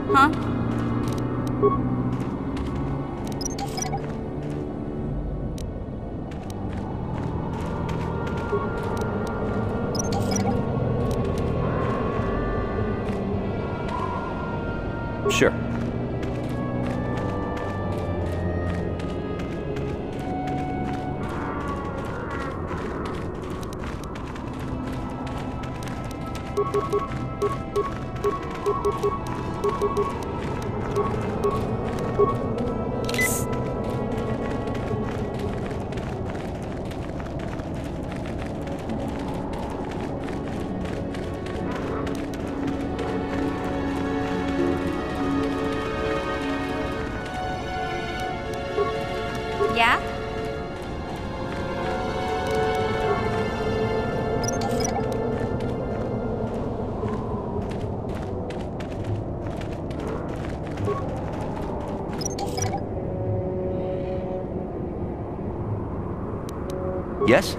Huh? Sure. Yeah? Yes?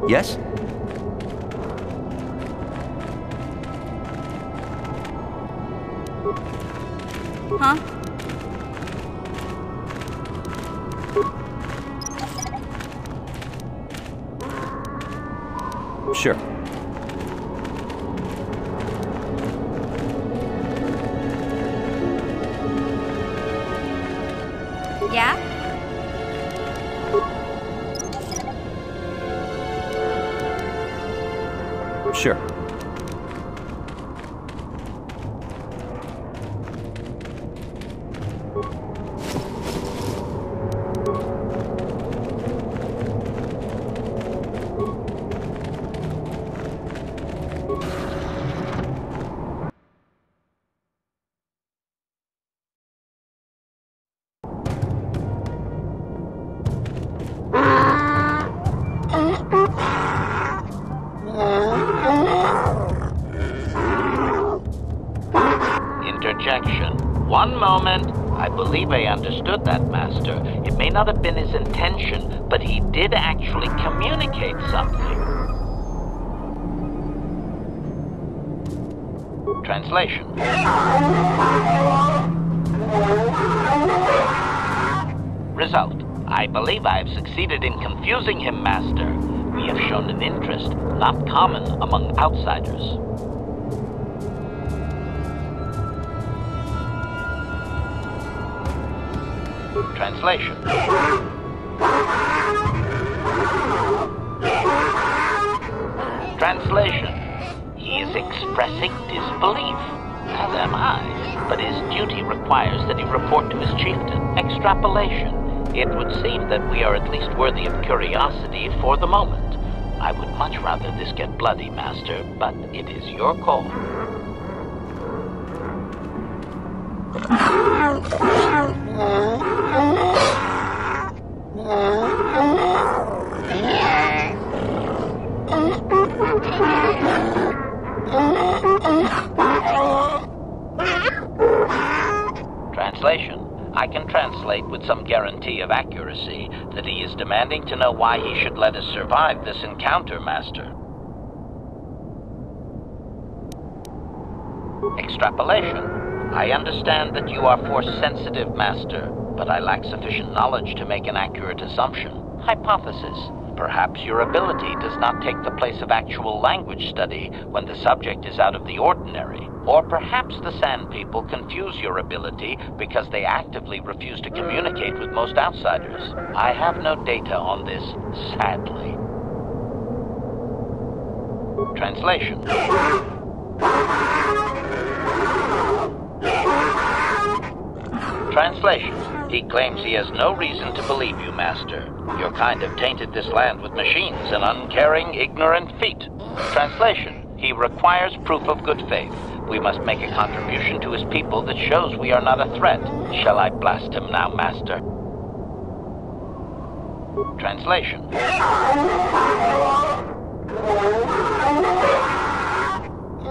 Yes? Huh? Sure. Yeah? Sure. Interjection. One moment. I believe I understood that, Master. It may not have been his intention, but he did actually communicate something. Translation. Result. I believe I have succeeded in confusing him, Master. We have shown an interest not common among outsiders. Translation. Translation. He is expressing disbelief, as am I, but his duty requires that he report to his chieftain. Extrapolation. It would seem that we are at least worthy of curiosity for the moment. I would much rather this get bloody, Master, but it is your call. Translation. I can translate with some guarantee of accuracy that he is demanding to know why he should let us survive this encounter, Master. Extrapolation. I understand that you are force-sensitive, Master, but I lack sufficient knowledge to make an accurate assumption. Hypothesis. Perhaps your ability does not take the place of actual language study when the subject is out of the ordinary. Or perhaps the Sand People confuse your ability because they actively refuse to communicate with most outsiders. I have no data on this, sadly. Translation. Translation. He claims he has no reason to believe you, Master. Your kind have tainted this land with machines and uncaring, ignorant feet. Translation. He requires proof of good faith. We must make a contribution to his people that shows we are not a threat. Shall I blast him now, Master? Translation.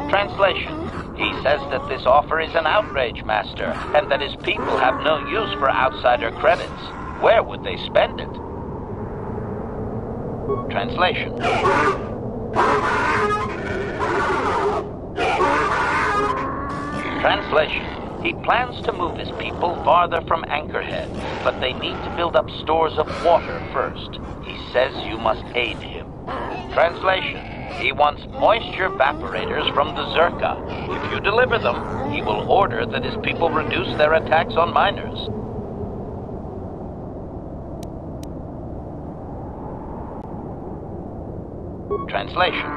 Translation. He says that this offer is an outrage, Master, and that his people have no use for outsider credits. Where would they spend it? Translation. Translation. He plans to move his people farther from Anchorhead, but they need to build up stores of water first. He says you must aid him. Translation. He wants moisture evaporators from the Zerka. If you deliver them, he will order that his people reduce their attacks on miners. Translation.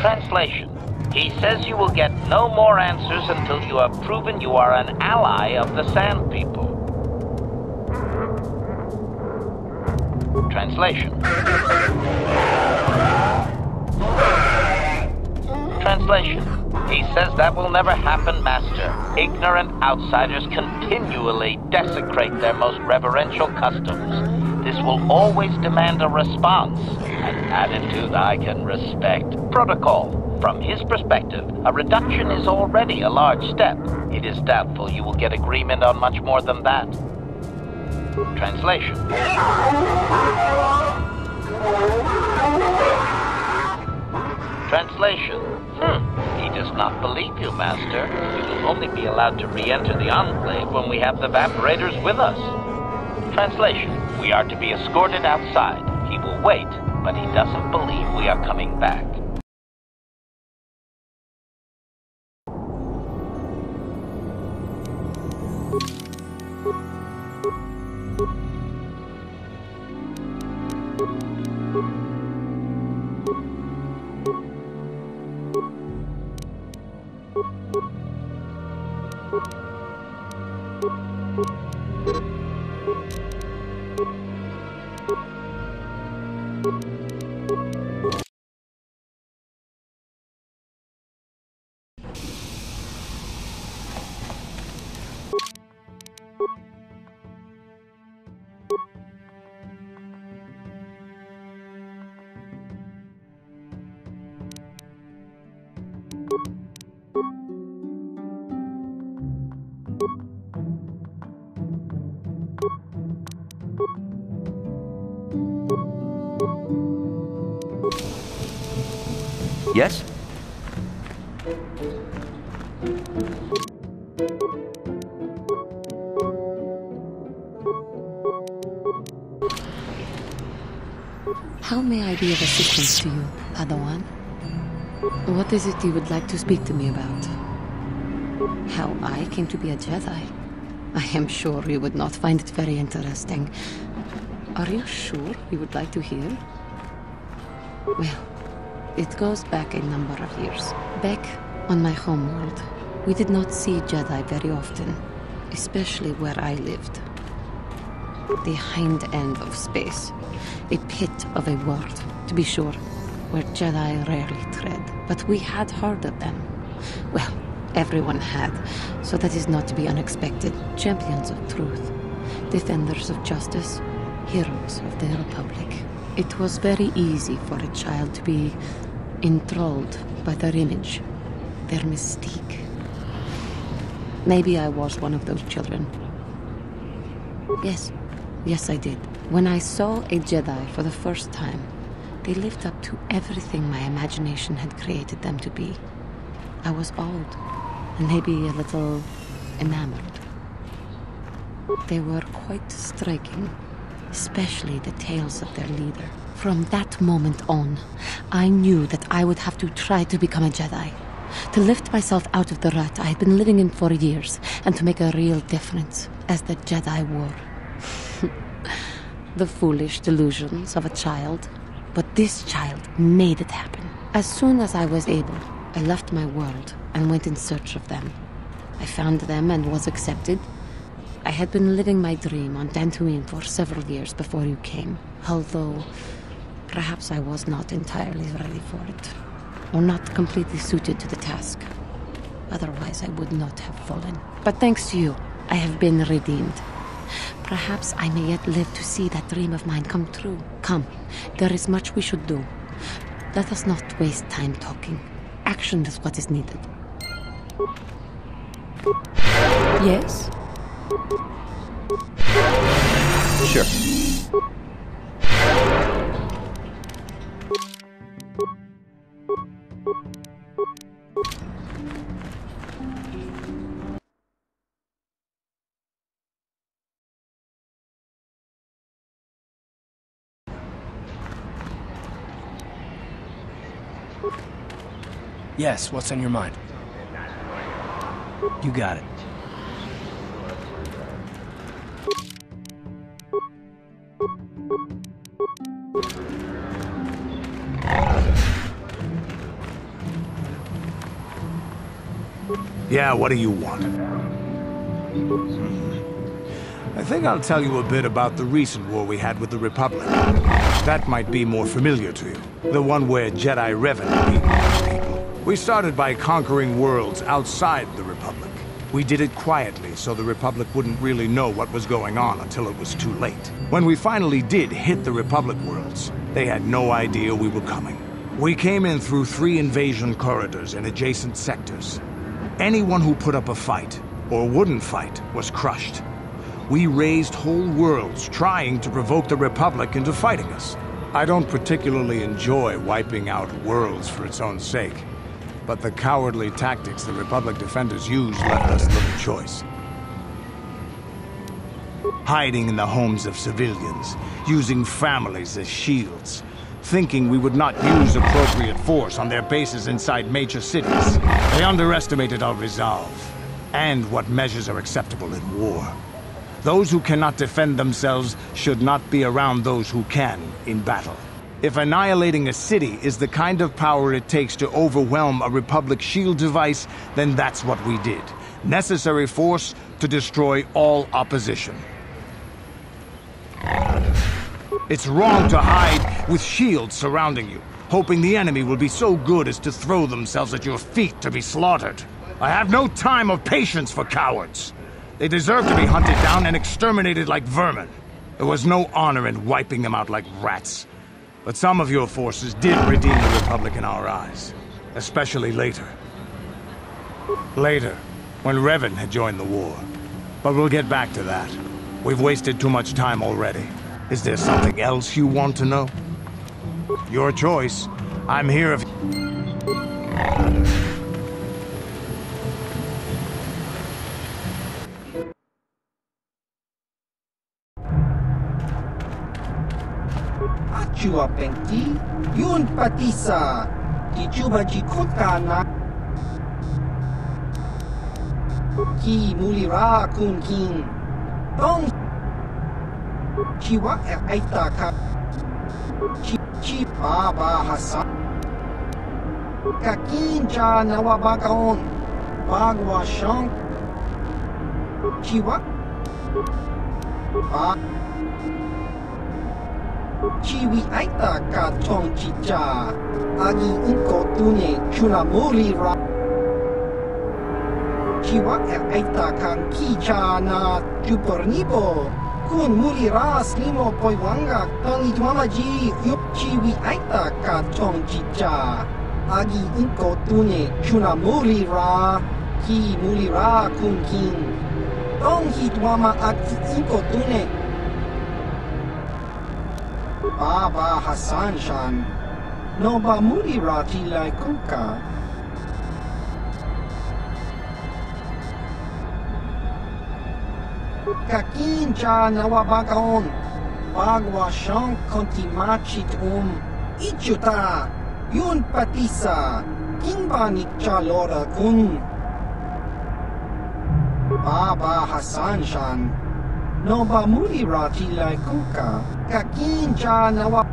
Translation. He says you will get no more answers until you have proven you are an ally of the Sand People. Translation. Translation. He says that will never happen, Master. Ignorant outsiders continually desecrate their most reverential customs. This will always demand a response, an attitude I can respect. Protocol. From his perspective, a reduction is already a large step. It is doubtful you will get agreement on much more than that. Translation. Translation. He does not believe you, Master. You will only be allowed to re-enter the Enclave when we have the evaporators with us. Translation. We are to be escorted outside. He will wait, but he doesn't believe we are coming back. Yes? How may I be of assistance to you, Padawan? What is it you would like to speak to me about? How I came to be a Jedi? I am sure you would not find it very interesting. Are you sure you would like to hear? Well, it goes back a number of years. Back on my homeworld, we did not see Jedi very often, especially where I lived. The hind end of space. A pit of a world, to be sure, where Jedi rarely tread. But we had heard of them. Well, everyone had, so that is not to be unexpected. Champions of truth, defenders of justice, heroes of the Republic. It was very easy for a child to be enthralled by their image, their mystique. Maybe I was one of those children. Yes, I did. When I saw a Jedi for the first time, they lived up to everything my imagination had created them to be. I was awed, and maybe a little enamored. They were quite striking, especially the tales of their leader, From that moment on, I knew that I would have to try to become a Jedi. To lift myself out of the rut I had been living in for years, and to make a real difference, as the Jedi wore. The foolish delusions of a child. But this child made it happen. As soon as I was able, I left my world and went in search of them. I found them and was accepted. I had been living my dream on Dantooine for several years before you came, although perhaps I was not entirely ready for it, or not completely suited to the task. Otherwise, I would not have fallen. But thanks to you, I have been redeemed. Perhaps I may yet live to see that dream of mine come true. Come, there is much we should do. Let us not waste time talking. Action is what is needed. Yes? Sure. Yes, what's on your mind? You got it. Yeah, what do you want? I think I'll tell you a bit about the recent war we had with the Republic. That might be more familiar to you. The one where Jedi Revan beat most people. We started by conquering worlds outside the Republic. We did it quietly, so the Republic wouldn't really know what was going on until it was too late. When we finally did hit the Republic worlds, they had no idea we were coming. We came in through 3 invasion corridors in adjacent sectors. Anyone who put up a fight, or wouldn't fight, was crushed. We raised whole worlds trying to provoke the Republic into fighting us. I don't particularly enjoy wiping out worlds for its own sake, but the cowardly tactics the Republic defenders used left us little choice. Hiding in the homes of civilians, using families as shields, thinking we would not use appropriate force on their bases inside major cities. They underestimated our resolve, and what measures are acceptable in war. Those who cannot defend themselves should not be around those who can in battle. If annihilating a city is the kind of power it takes to overwhelm a Republic shield device, then that's what we did. Necessary force to destroy all opposition. It's wrong to hide with shields surrounding you, hoping the enemy will be so good as to throw themselves at your feet to be slaughtered. I have no time or patience for cowards. They deserve to be hunted down and exterminated like vermin. There was no honor in wiping them out like rats. But some of your forces did redeem the Republic in our eyes. Especially later. Later, when Revan had joined the war. But we'll get back to that. We've wasted too much time already. Is there something else you want to know? Your choice. I'm here if... Chua Pengti, Yun Patisa, Kichuba Chikotana, Ki Mulira Kun King, Dong Chiwa Aitaka, Chi Baba Hassan, Kakin Cha Nawabakaon, Bagwa Shang, Chiwa Ba. Chiwi aita ka tong chicha, agi inko tune chuna muri ra. Chiwa aita kan kicha na chupornipo, kun muri ra slimo poiwanga tangi tuamaji yup chiwi aita ka tong chicha, agi inko tune chuna muri ra, ki muri ra kun kin. Tong hitwama agi inko tune. Baba Hassan Shan, no ba Murirati like Kuka. Kakin Cha Nawabakaon, bagwa siyang kontimachit ichuta yun patisa kinbanit chalora kun Baba Hasan Shan no ba muli rati lai kuka kakin cha nawa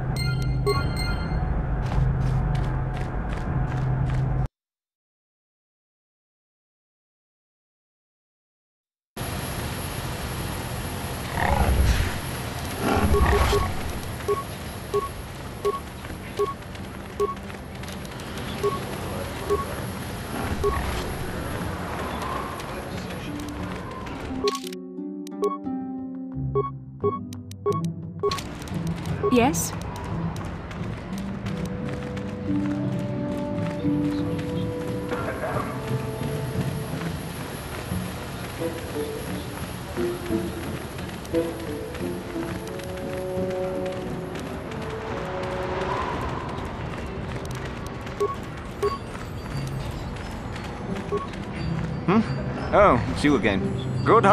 Yes? Oh, it's you again. Good.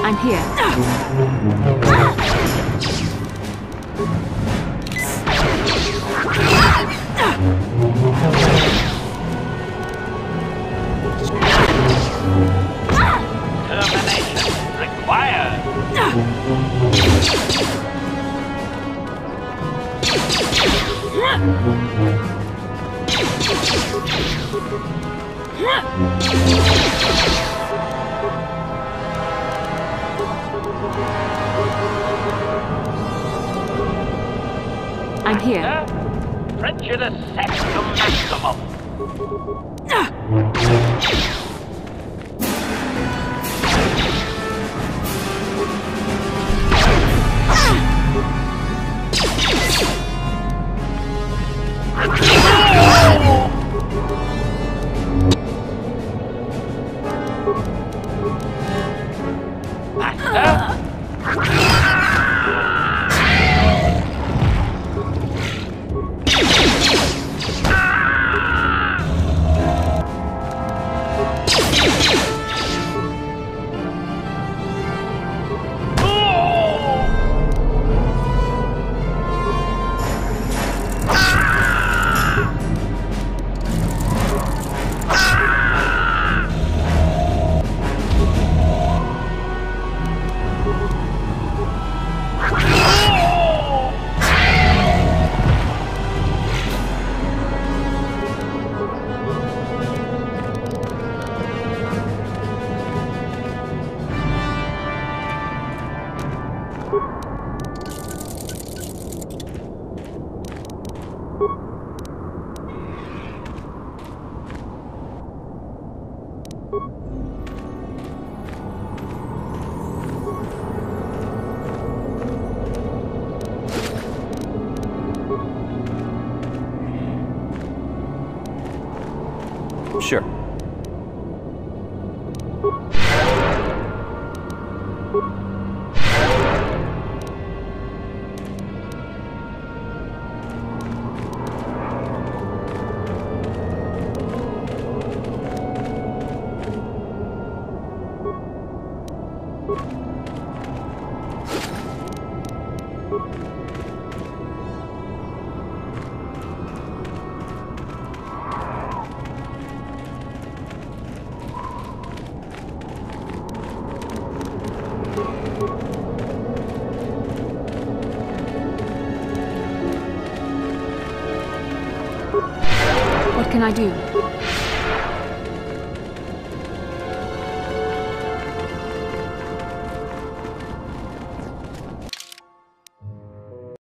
I'm here. Termination required. I'm here. Prejudice set to maximum. Sure. What can I do?